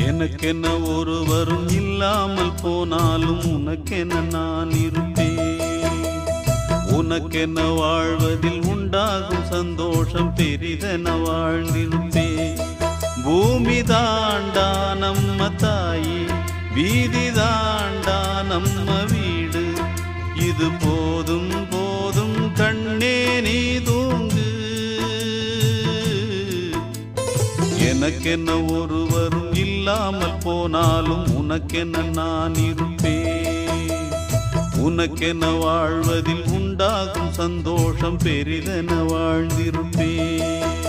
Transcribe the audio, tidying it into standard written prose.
எனக்கென்ன ஒருவரும் இல்லாமல் போனாலும் உனக்கென்ன நான் இருப்பேன். உனக்கென்ன வாழ்வதில் உண்டாகும் சந்தோஷம் பெரிதென வாழ்ந்திருப்பேன். பூமி தாண்டா நம்ம தாயி, வீதி தாண்டா நம்ம வீடு. இது போதும் போதும் கண்ணே நீ தூங்கு. எனக்கென்ன ஒருவரும் இல்லாமல் போனாலும் உனக்கென்ன நான் இருப்பேன். உனக்கென்ன வாழ்வதில் உண்டாகும் சந்தோஷம் பெரிதென வாழ்ந்திருப்பேன்.